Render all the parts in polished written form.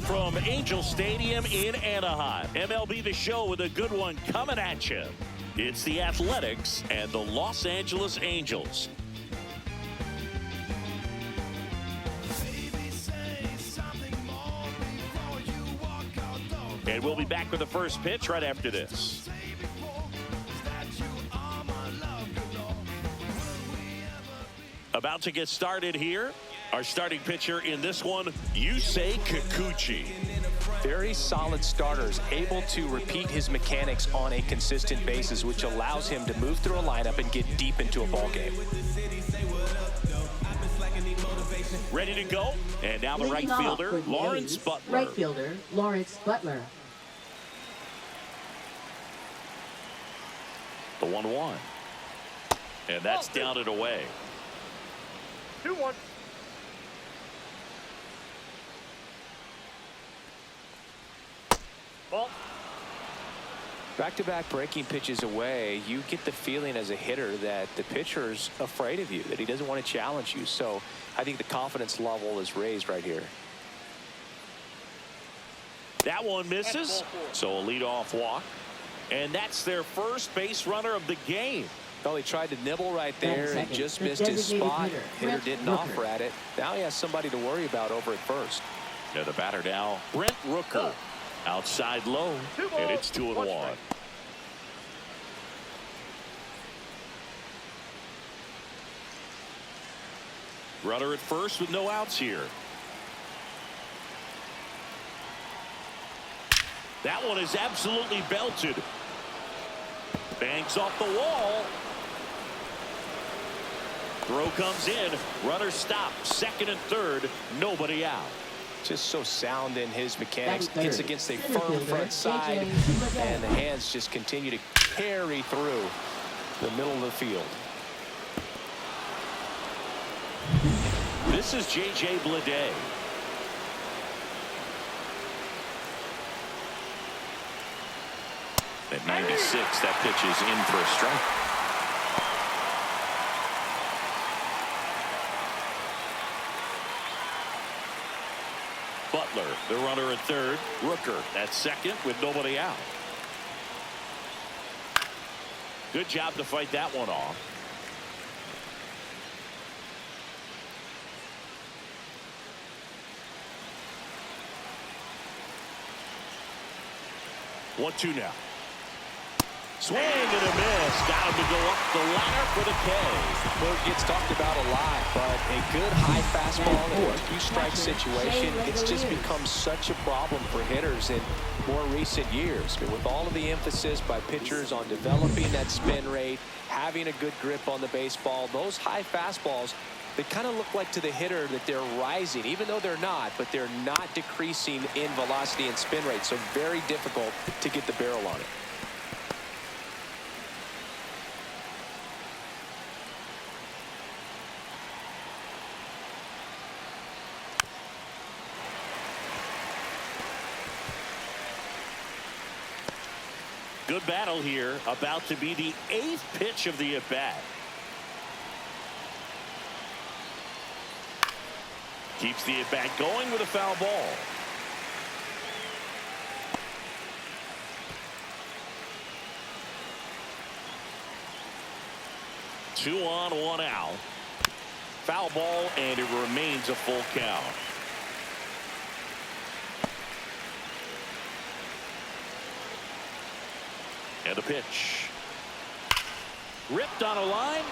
from Angel Stadium in Anaheim. MLB The Show with a good one coming at you. It's the Athletics and the Los Angeles Angels. And we'll be back with the first pitch right after this. About to get started here. Our starting pitcher in this one, Yusei Kikuchi. Very solid starters, able to repeat his mechanics on a consistent basis, which allows him to move through a lineup and get deep into a ball game. Ready to go. And now the right fielder, Lawrence Butler. Right fielder, Lawrence Butler. The 1-1. And that's down and away. 2-1. Ball. Back-to-back breaking pitches away, you get the feeling as a hitter that the pitcher's afraid of you, that he doesn't want to challenge you. So I think the confidence level is raised right here. That one misses. So a leadoff walk. And that's their first base runner of the game. Well, he tried to nibble right there and just missed his spot. Hitter didn't offer at it. Now he has somebody to worry about over at first. Now the batter now, Brent Rooker. Outside low, and it's 2-1. Runner at first with no outs here. That one is absolutely belted. Bangs off the wall. Throw comes in. Runner stopped. Second and third. Nobody out. Just so sound in his mechanics. Hits against a firm front side, and the hands just continue to carry through the middle of the field. This is J.J. Bleday. At 96, that pitch is in for a strike. Butler, the runner at third. Rooker at second with nobody out. Good job to fight that one off. One-two now. Swing and a miss. Got him to go up the ladder for the K. Well, it gets talked about a lot, but a good high fastball in a two-strike situation, it's just become such a problem for hitters in more recent years. But with all of the emphasis by pitchers on developing that spin rate, having a good grip on the baseball, those high fastballs, they kind of look like to the hitter that they're rising, even though they're not, but they're not decreasing in velocity and spin rate. So very difficult to get the barrel on it. Good battle here. About to be the 8th pitch of the at-bat. Keeps the at-bat going with a foul ball. Two on, one out. Foul ball, and it remains a full count. And the pitch. Ripped on a line.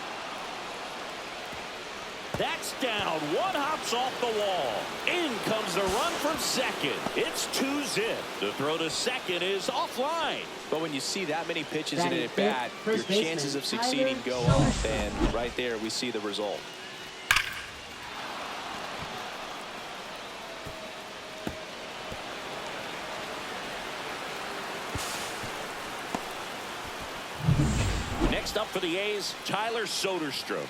That's down. One hops off the wall. In comes the run from second. It's 2-zip. The throw to second is offline. But when you see that many pitches in an at-bat, your chances of succeeding go up. And right there, we see the result. Next up for the A's, Tyler Soderstrom.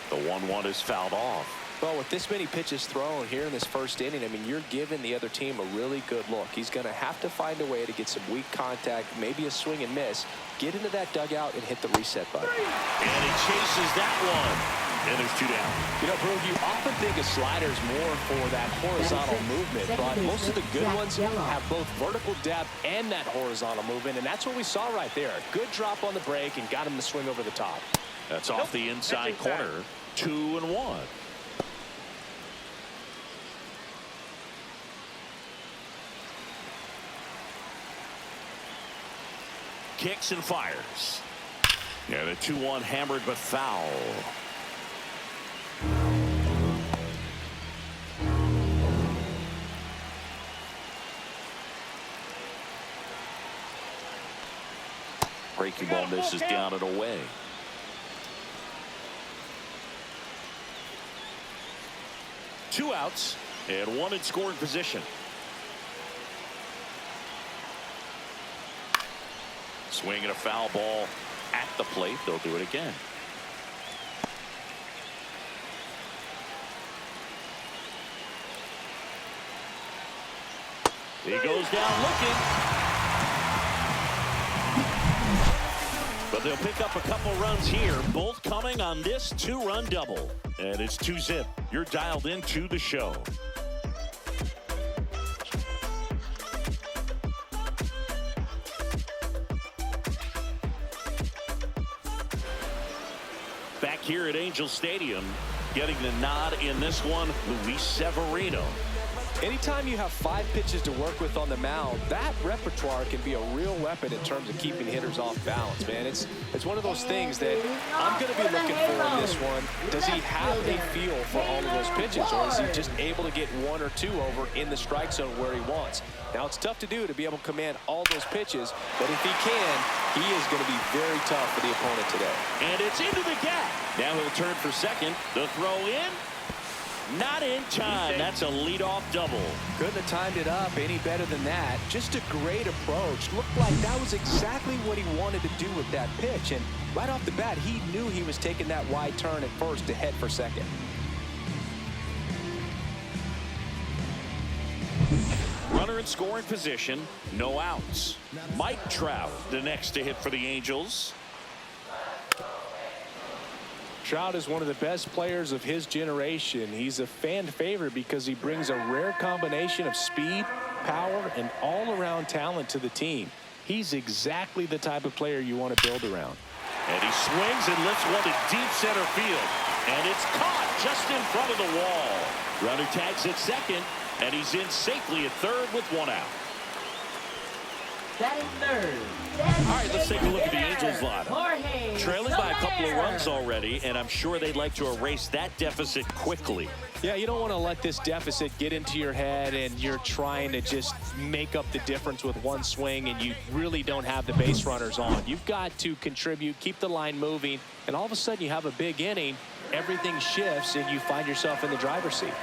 The 1-1 is fouled off. Well, with this many pitches thrown here in this first inning, I mean, you're giving the other team a really good look. He's going to have to find a way to get some weak contact, maybe a swing and miss, get into that dugout and hit the reset button. And he chases that one. And there's 2 down. You know, Brew, you often think of sliders more for that horizontal movement, but most of the good ones have both vertical depth and that horizontal movement, and that's what we saw right there. Good drop on the break and got him to swing over the top. That's off the inside corner. 2-1. Kicks and fires. Yeah, the 2-1 hammered but foul. Breaking ball misses down and away. Two outs and one in scoring position. Swinging a foul ball at the plate. They'll do it again. He goes down looking. But they'll pick up a couple runs here, both coming on this 2-run double. And it's 2-zip. You're dialed into the show. Back here at Angel Stadium, getting the nod in this one, Luis Severino. Anytime you have 5 pitches to work with on the mound, that repertoire can be a real weapon in terms of keeping hitters off balance, man. It's one of those things that I'm going to be looking for in this one. Does he have a feel for all of those pitches, or is he just able to get 1 or 2 over in the strike zone where he wants? Now, it's tough to do to be able to command all those pitches, but if he can, he is going to be very tough for the opponent today. And it's into the gap. Now he'll turn for second. The throw in. Not in time. That's a leadoff double. Couldn't have timed it up any better than that. Just a great approach. Looked like that was exactly what he wanted to do with that pitch. And right off the bat, he knew he was taking that wide turn at first to head for second. Runner in scoring position. No outs. Mike Trout, the next to hit for the Angels. Trout is one of the best players of his generation. He's a fan favorite because he brings a rare combination of speed, power, and all-around talent to the team. He's exactly the type of player you want to build around. And he swings and lifts one to deep center field. And it's caught just in front of the wall. Runner tags at second, and he's in safely at third with 1 out. Batting third. All right, let's take a look at the Angels lineup. Trailing by a couple of runs already, and I'm sure they'd like to erase that deficit quickly. Yeah, you don't want to let this deficit get into your head and you're trying to just make up the difference with one swing and you really don't have the base runners on. You've got to contribute, keep the line moving, and all of a sudden you have a big inning, everything shifts, and you find yourself in the driver's seat.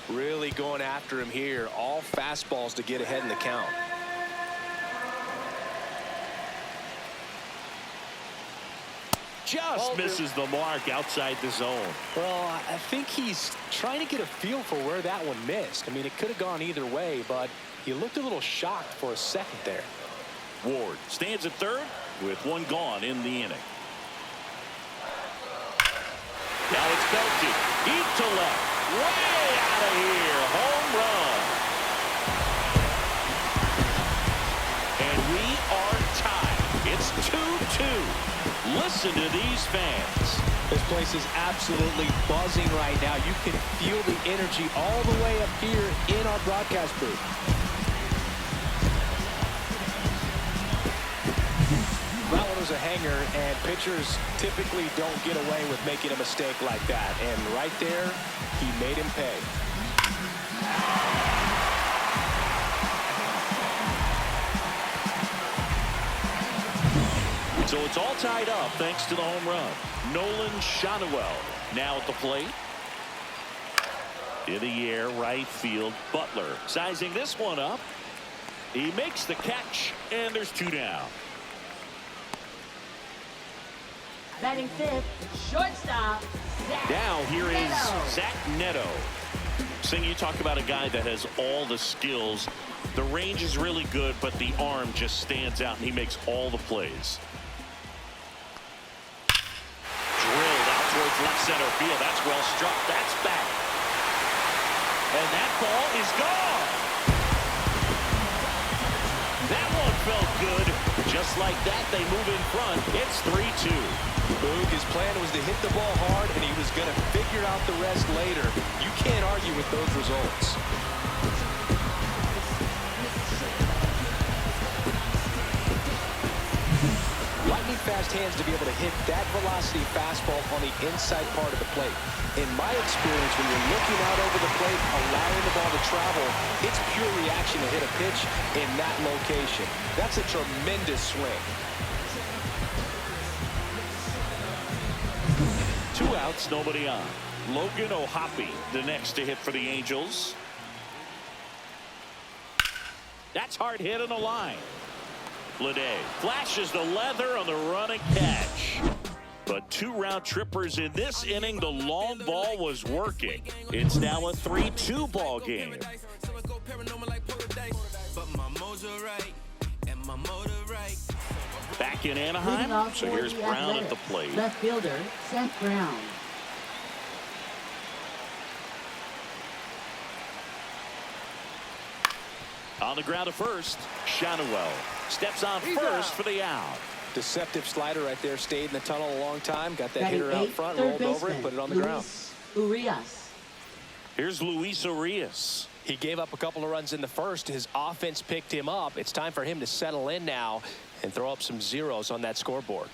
Really going after him here. All fastballs to get ahead in the count. Just misses the mark outside the zone. Well, I think he's trying to get a feel for where that one missed. I mean, it could have gone either way, but he looked a little shocked for a second there. Ward stands at third with 1 gone in the inning. Now it's belted deep to left. Way out of here. Home run. And we are tied. It's 2-2. Listen to these fans. This place is absolutely buzzing right now. You can feel the energy all the way up here in our broadcast booth. That one was a hanger, and pitchers typically don't get away with making a mistake like that. And right there, he made him pay. So it's all tied up thanks to the home run. Nolan Schanuel now at the plate. In the air, right field, Butler sizing this one up. He makes the catch, and there's 2 down. Batting fifth, shortstop. Now here is Zach Neto. Sing, you talk about a guy that has all the skills The range is really good, but the arm just stands out, and he makes all the plays. Drilled out towards left center field. That's well struck. That's back. And that ball is gone. That one felt good. Just like that, they move in front. It's 3-2. Boog, his plan was to hit the ball hard, and he was going to figure out the rest later. You can't argue with those results. Lightning fast hands to be able to hit that velocity fastball on the inside part of the plate. In my experience, when you're looking out over the plate, allowing the ball to travel, it's pure reaction to hit a pitch in that location. That's a tremendous swing. 2 outs, nobody on. Logan O'Hoppe, the next to hit for the Angels. That's hard hit on the line. Lede flashes the leather on the running catch. But 2 round trippers in this inning. The long ball was working. It's now a 3-2 ball game. Back in Anaheim, so here's Brown at the plate. Left fielder, Seth Brown. On the ground to first, Shanuel steps on first for the out. Deceptive slider right there. Stayed in the tunnel a long time. Got that hitter out front, rolled over it, put it on the ground. Urias. Here's Luis Urias. He gave up a couple of runs in the first. His offense picked him up. It's time for him to settle in now and throw up some zeros on that scoreboard.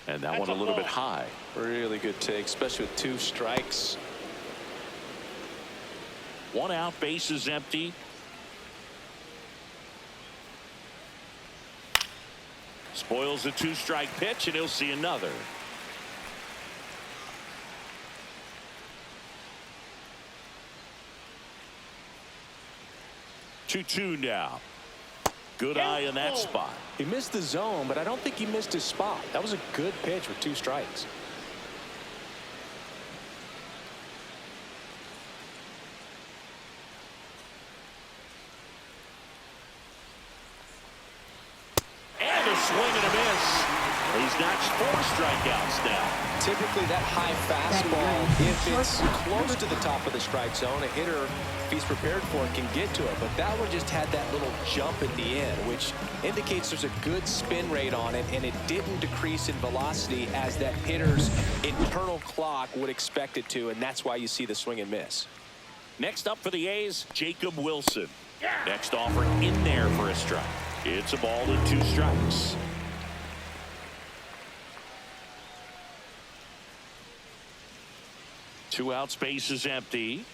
And that one a little bit high. Really good take, especially with 2 strikes. 1 out, base is empty. Spoils a 2-strike pitch, and he'll see another. Two now. Good eye in that spot. He missed the zone, but I don't think he missed his spot. That was a good pitch with 2 strikes. And a swing and a miss. He's notched 4 strikeouts now. Typically that high fastball, if it's close to the top of the strike zone, a hitter, if he's prepared for it, can get to it. But that one just had that little jump at the end, which indicates there's a good spin rate on it, and it didn't decrease in velocity as that hitter's internal clock would expect it to, and that's why you see the swing and miss. Next up for the A's, Jacob Wilson. Next offer in there for a strike. It's a ball and 2 strikes. Two out, space is empty.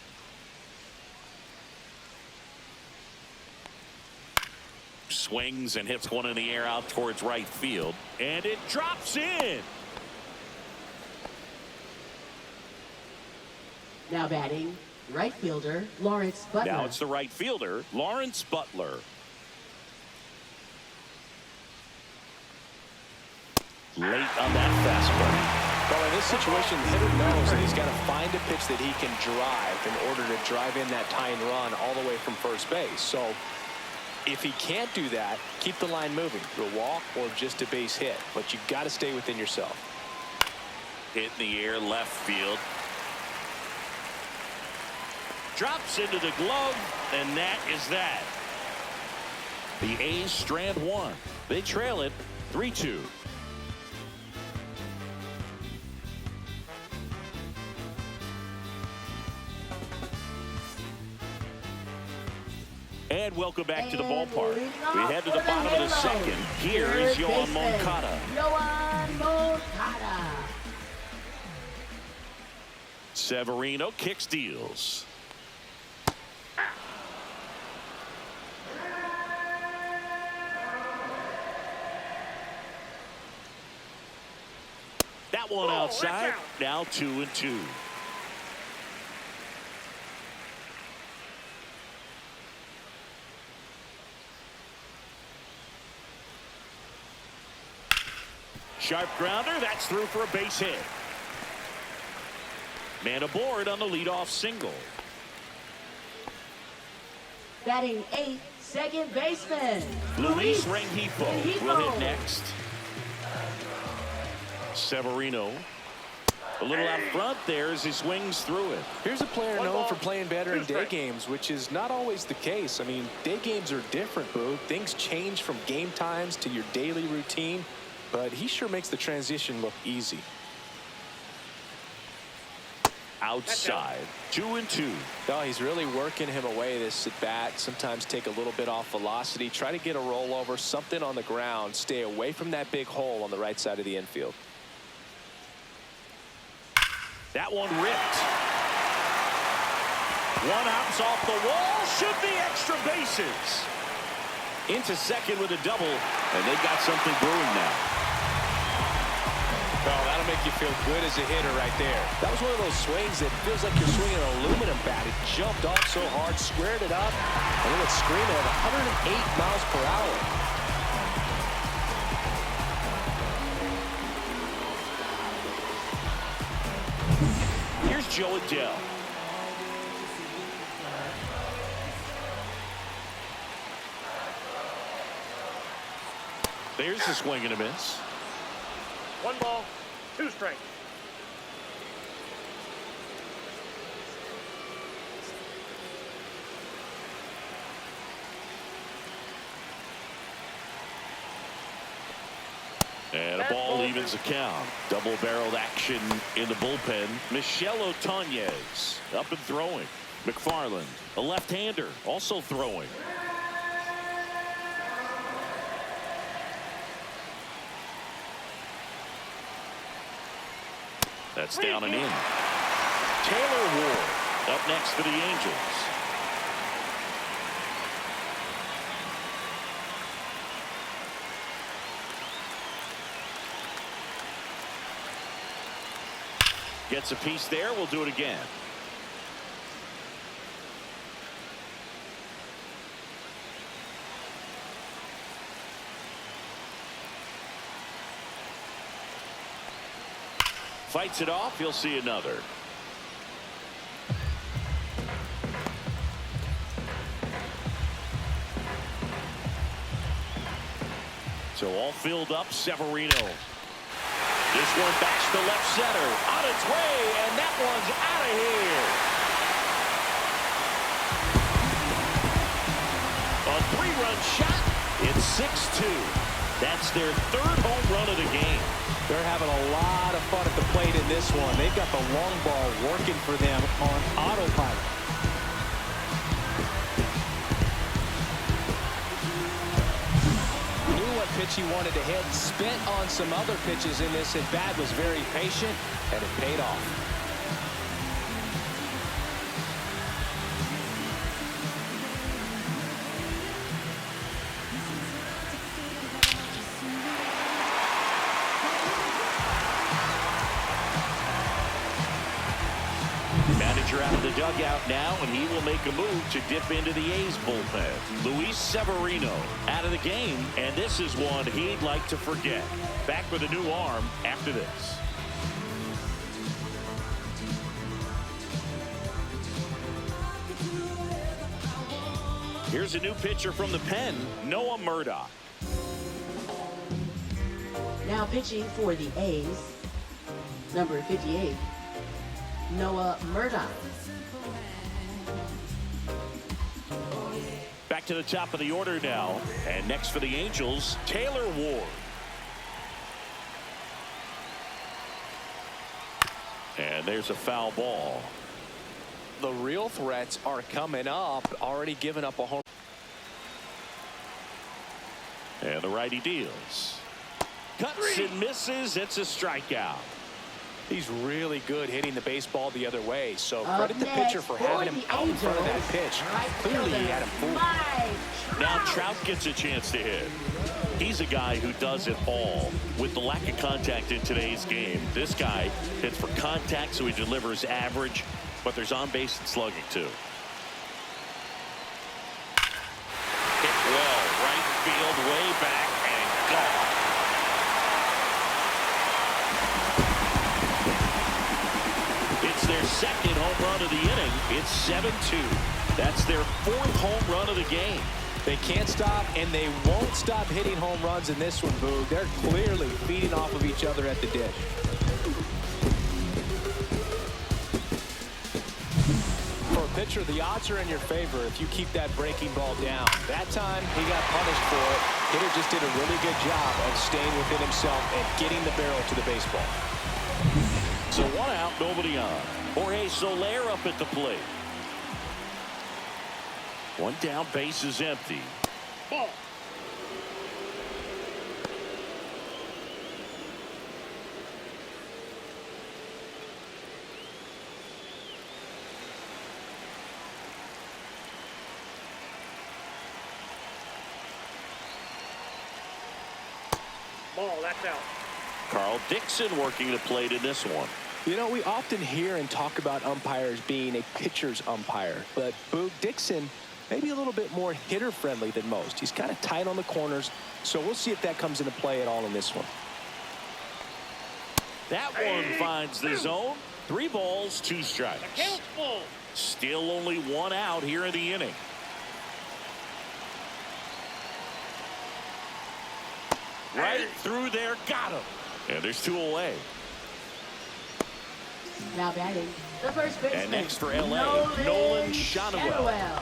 Swings and hits one in the air out towards right field. And it drops in. Now batting, right fielder, Lawrence Butler. Now it's the right fielder, Lawrence Butler. Late on that fastball. Well, in this situation, the hitter knows that he's got to find a pitch that he can drive in order to drive in that tying run all the way from first base. So if he can't do that, keep the line moving through a walk or just a base hit. But you've got to stay within yourself. Hit in the air, left field. Drops into the glove, and that is that. The A's strand 1. They trail it 3-2. And welcome back to the ballpark. We head to the bottom of the second. Here is Yoan Moncada. Yoan Moncada. Severino kicks, deals. That one outside. Now 2-2. Sharp grounder. That's through for a base hit. Man aboard on the leadoff single. Batting 8th, second baseman. Luis Rengifo will hit next. Severino a little out front there as he swings through it. Here's a player known for playing better in day games, which is not always the case. I mean, day games are different, Boo. Things change from game times to your daily routine, but he sure makes the transition look easy. Outside, 2-2. Oh, he's really working him away this at bat. Sometimes take a little bit off velocity, try to get a rollover, something on the ground, stay away from that big hole on the right side of the infield. That one ripped. One hops off the wall, should be extra bases. Into second with a double, and they've got something brewing now. Oh, that'll make you feel good as a hitter right there. That was one of those swings that feels like you're swinging an aluminum bat. It jumped off so hard, squared it up, and then it's screaming at 108 miles per hour. Joe Adele. There's the swing and a miss. 1 ball, 2 strikes. And a ball evens the count. Double-barreled action in the bullpen. Michel Otañez up and throwing. McFarland, a left-hander, also throwing. That's down and in. Taylor Ward up next for the Angels. Gets a piece there. We'll do it again. Fights it off. He'll see another. So all filled up. Severino. This one backs to left center. On its way, and that one's out of here. A 3-run shot. It's 6-2. That's their 3rd home run of the game. They're having a lot of fun at the plate in this one. They've got the long ball working for them on autopilot. Pitch he wanted to hit, spent on some other pitches in this at bat, was very patient, and it paid off. Manager out of the dugout now, and he will make a move to dip into the A's bullpen. Luis Severino out of the game, and this is one he'd like to forget. Back with a new arm after this. Here's a new pitcher from the pen, Noah Murdoch. Now pitching for the A's, number 58. Noah Murdoch. Back to the top of the order now. And next for the Angels, Taylor Ward. And there's a foul ball. The real threats are coming up, already giving up a home. And the righty deals. Cuts and misses. It's a strikeout. He's really good hitting the baseball the other way, so credit the pitcher for having him out in front of that pitch. Clearly he had him fooled. Now Trout gets a chance to hit. He's a guy who does it all. With the lack of contact in today's game, this guy hits for contact, so he delivers average, but there's on-base and slugging too. Hit well, right field, way back, and gone. It's their 2nd home run of the inning. It's 7-2. That's their 4th home run of the game. They can't stop, and they won't stop hitting home runs in this one, Boog. They're clearly feeding off of each other at the dish. For a pitcher, the odds are in your favor if you keep that breaking ball down. That time, he got punished for it. Hitter just did a really good job of staying within himself and getting the barrel to the baseball. So 1 out, nobody on. Jorge Soler up at the plate. 1 down, base is empty. Ball. Ball, that's out. Carl Dixon working the plate in this one. You know, we often hear and talk about umpires being a pitcher's umpire, but Boog Dixon maybe a little bit more hitter-friendly than most. He's kind of tight on the corners, so we'll see if that comes into play at all in this one. That one finds the zone. 3 balls, 2 strikes. The count's full. Still only 1 out here in the inning. Right through there, got him. And there's 2 away. Now batting, the first baseman. And next for LA, Nolan Shotwell.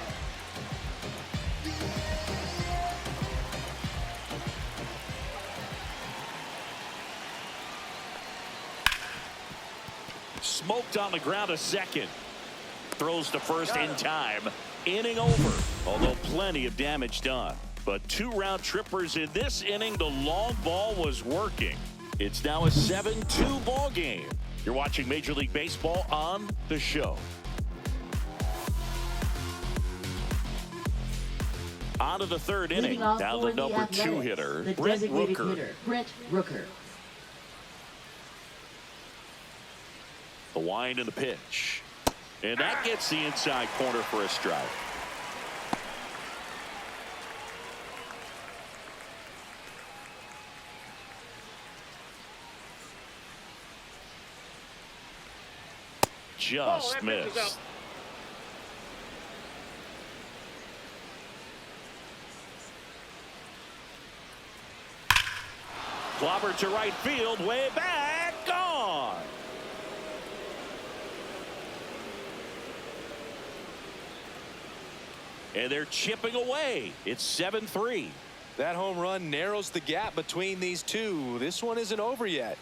Smoked on the ground, a second. Throws to first in time. Inning over, although plenty of damage done. But 2 round trippers in this inning. The long ball was working. It's now a 7-2 ball game. You're watching Major League Baseball on the show. On to the 3rd inning. Now the number 2 hitter, the Brent designated Rooker. hitter, Brent Rooker. The wind and the pitch. And that gets the inside corner for a strike. Just missed. Clobber to right field, way back, gone. And they're chipping away. It's 7-3. That home run narrows the gap between these two. This one isn't over yet.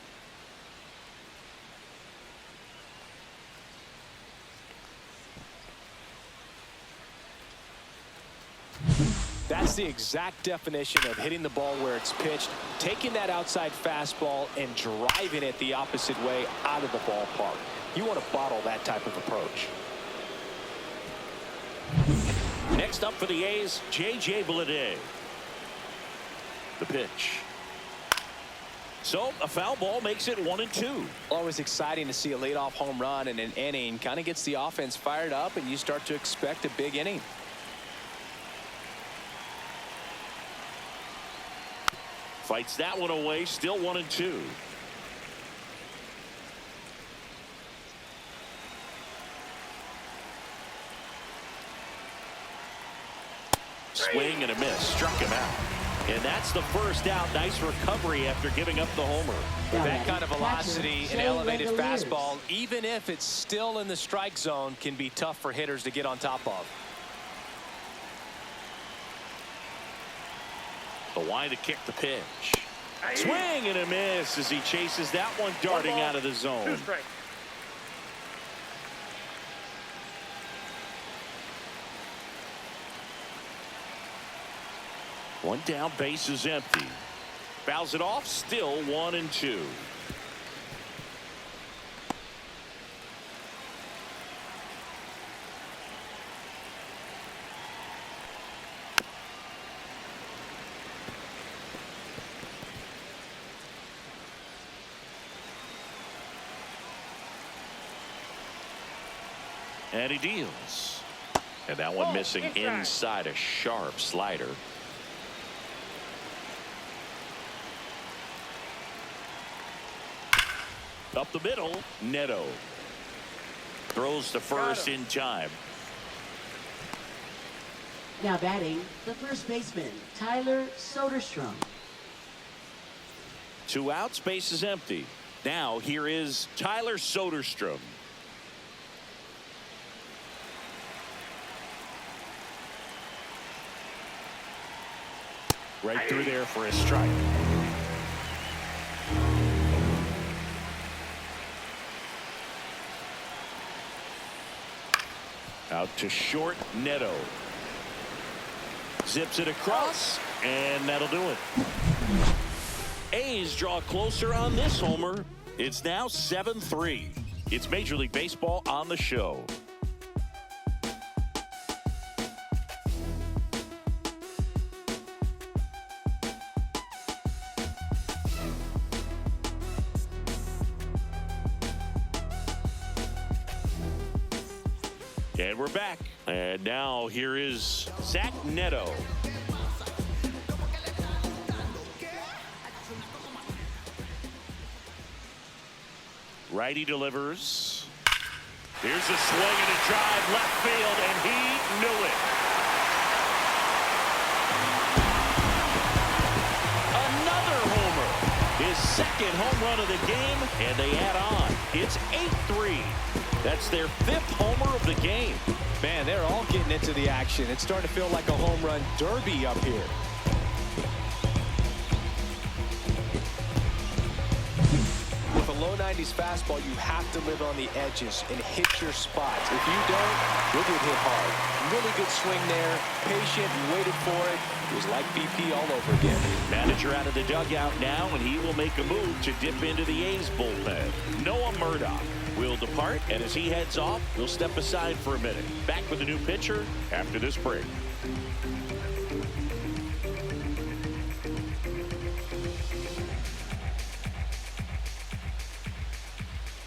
That's the exact definition of hitting the ball where it's pitched, taking that outside fastball and driving it the opposite way out of the ballpark. You want to bottle that type of approach. Next up for the A's, J.J. Bleday. The pitch. So a foul ball makes it 1-2. Always exciting to see a leadoff home run in an inning. Kind of gets the offense fired up, and you start to expect a big inning. Fights that one away, still 1-2. Swing and a miss, struck him out. And that's the first out. Nice recovery after giving up the homer. With that kind of velocity and elevated fastball, even if it's still in the strike zone, can be tough for hitters to get on top of. The wind to kick the pitch. Swing and a miss as he chases that one darting out of the zone. 2 strikes. One down, base is empty. Fouls it off, still 1-2. And he deals. And that one missing inside, a sharp slider. Up the middle, Neto. Throws to first in time. Now batting, the first baseman, Tyler Soderstrom. 2 outs, base is empty. Now here is Tyler Soderstrom. Right through there for a strike. Out to short, Neto. Zips it across, and that'll do it. A's draw closer on this homer. It's now 7-3. It's Major League Baseball on the show. And we're back. And now here is Zach Neto. Righty delivers. Here's a swing and a drive left field, and he knew it. Another homer. His second home run of the game, and they add on. It's 8-3. That's their 5th homer of the game. Man, they're all getting into the action. It's starting to feel like a home run derby up here. With a low 90s fastball, you have to live on the edges and hit your spots. If you don't, you'll get hit hard. Really good swing there. Patient, waited for it. It was like BP all over again. Manager out of the dugout now, and he will make a move to dip into the A's bullpen. Noah Murdoch will depart, and as he heads off, we'll step aside for a minute. Back with a new pitcher after this break.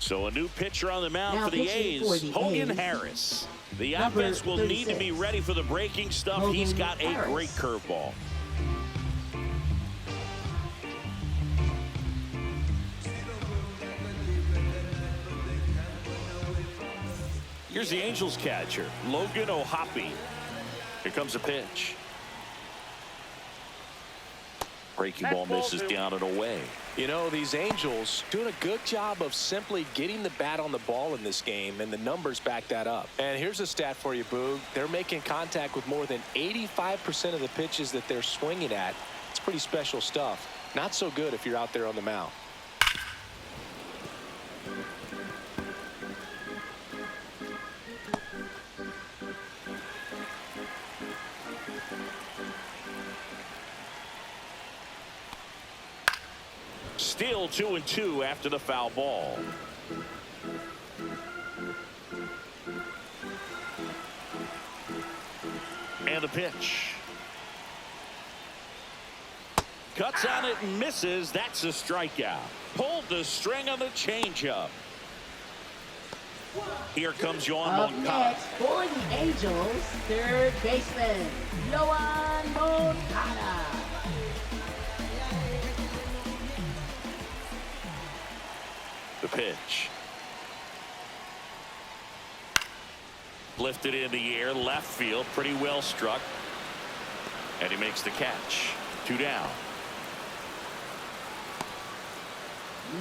So a new pitcher on the mound Now for the pitching A's, for the Hogan A's. Harris. The Number offense will need to be 36. ready for the breaking stuff. He's Hogan got a Harris. great curveball. Here's the Angels catcher, Logan O'Hoppe. Here comes a pitch. Breaking ball misses down and away. You know, these Angels doing a good job of simply getting the bat on the ball in this game, and the numbers back that up. And here's a stat for you, Boog. They're making contact with more than 85% of the pitches that they're swinging at. It's pretty special stuff. Not so good if you're out there on the mound. Still 2-2 after the foul ball. And the pitch. Cuts on it and misses. That's a strikeout. Pulled the string on the changeup. Here comes Yohan Up Moncada. next for the Angels, third baseman, Yohan Moncada. The pitch. Lifted in the air, left field, pretty well struck. And he makes the catch. 2 down.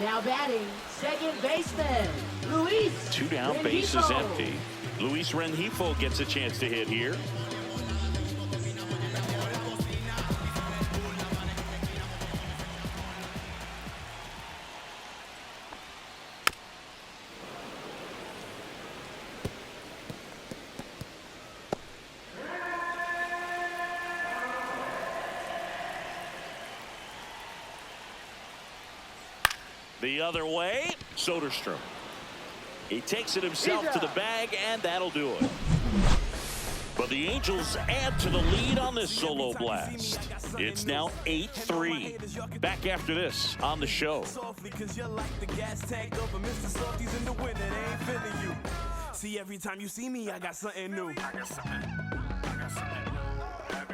Now batting, second baseman, Luis 2 down, base is empty. Luis Rengifo gets a chance to hit here. The other way, Soderstrom. He takes it himself to the bag, and that'll do it. But the Angels add to the lead on this solo blast. It's now 8-3. Back after this on the show. See, every time you see me, I got something new. Every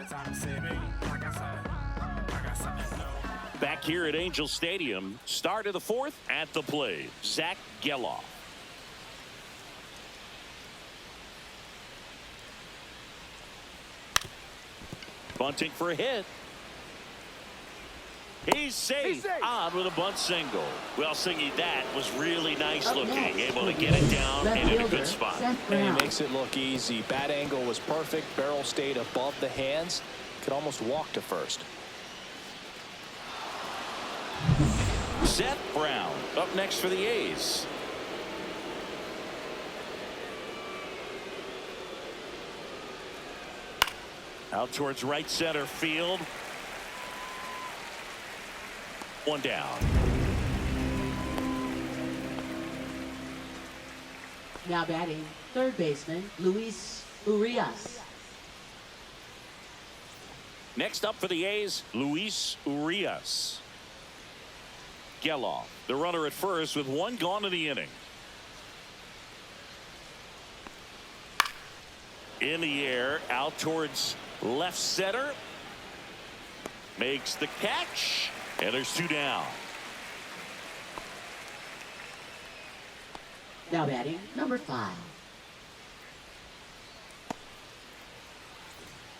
time you see me, I got something new. Back here at Angel Stadium, start of the 4th at the plate, Zach Geloff. Bunting for a hit. He's safe. On with a bunt single. Well, Singy, that was really nice looking. Able to get it down and in a good spot. And he makes it look easy. Bat angle was perfect. Barrel stayed above the hands. Could almost walk to first. Seth Brown up next for the A's. Out towards right center field. One down. Now batting, third baseman, Luis Urias. Next up for the A's, Luis Urias. Geloff, the runner at first with one gone in the inning. In the air, out towards left center. Makes the catch, and there's two down. Now batting, number 5.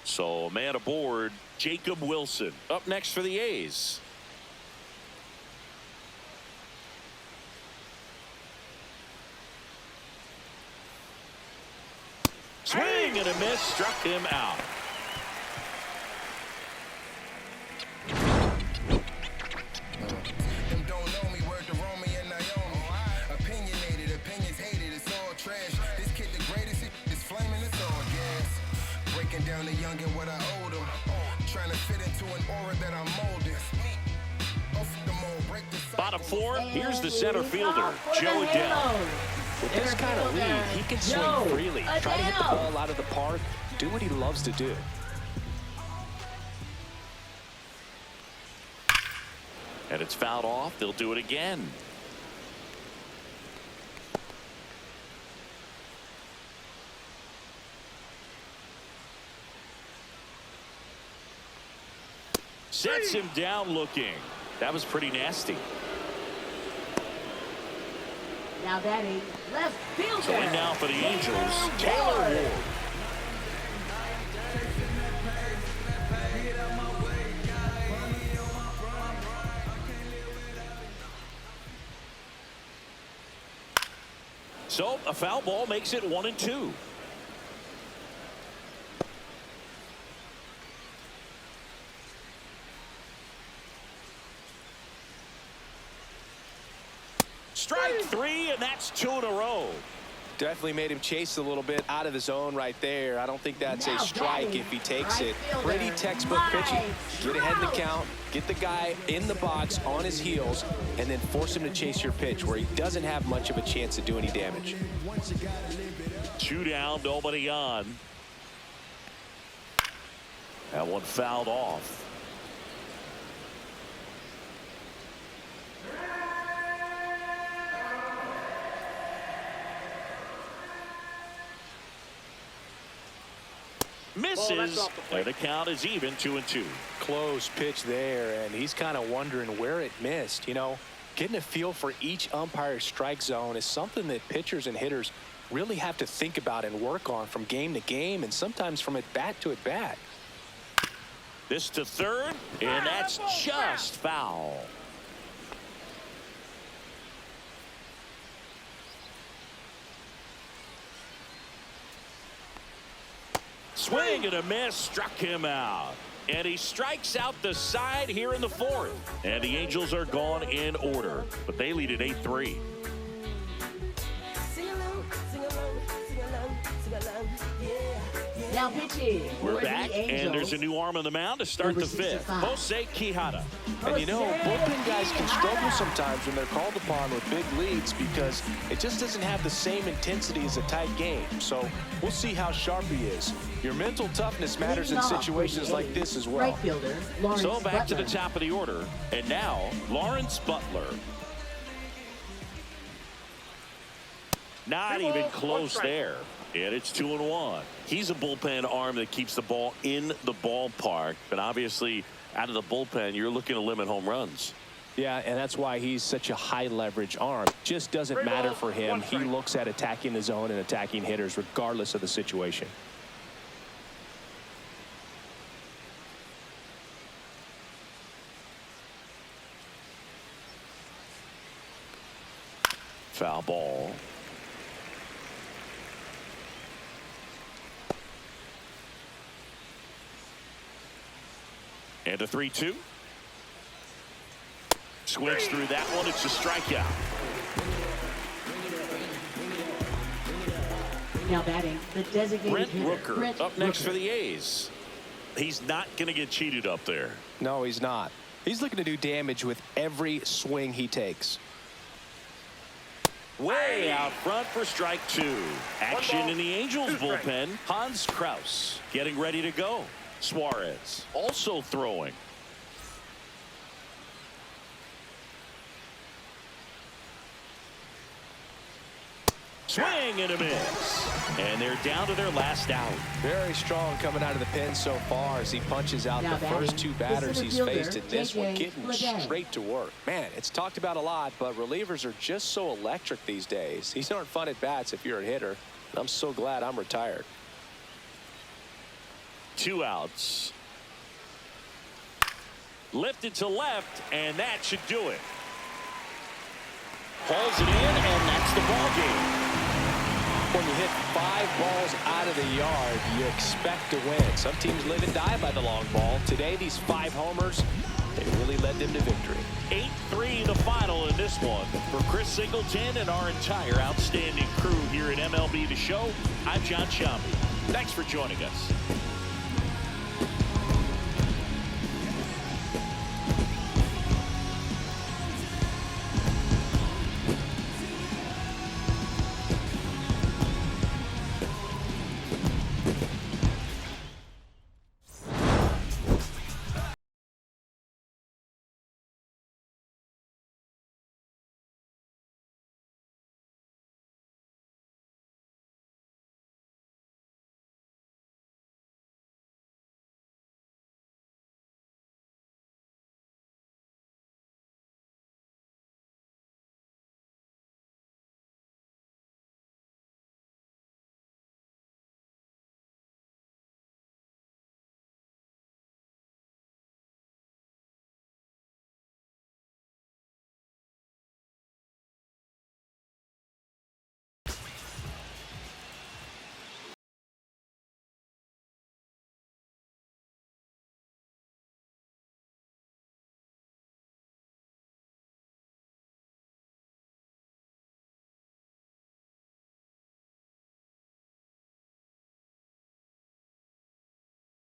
So, man aboard, Jacob Wilson. Up next for the A's. Swing and a miss, struck him out. Them don't know me, word to Romy and Naomi. Opinionated, opinions hated, it's all trash. This kid the greatest, it's flaming, it's all gas. Breaking down the young and what I owe them. Trying to fit into an aura that I'm molding. Bottom 4, here's the center fielder, Joe Adele. With this kind of lead, he can swing freely. Try to hit the ball out of the park. Do what he loves to do. And it's fouled off. They'll do it again. Sets him down looking. That was pretty nasty. Now batting, left fielder. So in now for the Angels, Taylor Ward. So a foul ball makes it 1-2. Strike 3, and that's 2 in a row. Definitely made him chase a little bit out of his zone right there. I don't think that's a strike if he takes it. Pretty textbook pitching. Get ahead in the count, get the guy in the box on his heels, and then force him to chase your pitch where he doesn't have much of a chance to do any damage. 2 down, nobody on. That one fouled off. Misses, and the count is even 2-2. Close pitch there, and he's kind of wondering where it missed. You know, getting a feel for each umpire's strike zone is something that pitchers and hitters really have to think about and work on from game to game, and sometimes from at bat to at bat. This to third, and that's just foul. Swing and a miss, struck him out. And he strikes out the side here in the 4th. And the Angels are gone in order, but they lead at 8-3. Now pitching. We're back, and there's a new arm on the mound to start the 5th. Jose Quijada. And you know, bullpen guys can struggle sometimes when they're called upon with big leads because it just doesn't have the same intensity as a tight game. So we'll see how sharp he is. Your mental toughness matters in situations like this as well. Right fielder, Lawrence So back to Butler. the top of the order, and now Lawrence Butler. Not even close there. And it's 2-1. He's a bullpen arm that keeps the ball in the ballpark. But obviously, out of the bullpen, you're looking to limit home runs. Yeah, and that's why he's such a high leverage arm. Just doesn't matter for him. He looks at attacking the zone and attacking hitters regardless of the situation. Foul ball. And a 3-2. Swings through that one. It's a strikeout. Now batting, the designated Brent hitter, Rooker Brent up next Rooker. for the A's. He's not going to get cheated up there. No, he's not. He's looking to do damage with every swing he takes. Way out front for strike 2. Action ball, in the Angels 2 strikes. bullpen. Hans Kraus getting ready to go. Suarez also throwing. Swing and a miss. And they're down to their last out. Very strong coming out of the pen so far as he punches out Now the batting, first 2 the batters center he's fielder, faced in this one, JJ getting Bleday. straight to work. Man, it's talked about a lot, but relievers are just so electric these days. These aren't fun at bats if you're a hitter. I'm so glad I'm retired. 2 outs. Lifted to left, and that should do it. Hauls it in, and that's the ball game. When you hit 5 balls out of the yard, you expect to win. Some teams live and die by the long ball. Today, these 5 homers, they really led them to victory. 8-3 the final in this one. For Chris Singleton and our entire outstanding crew here at MLB The Show, I'm John Sciambi. Thanks for joining us.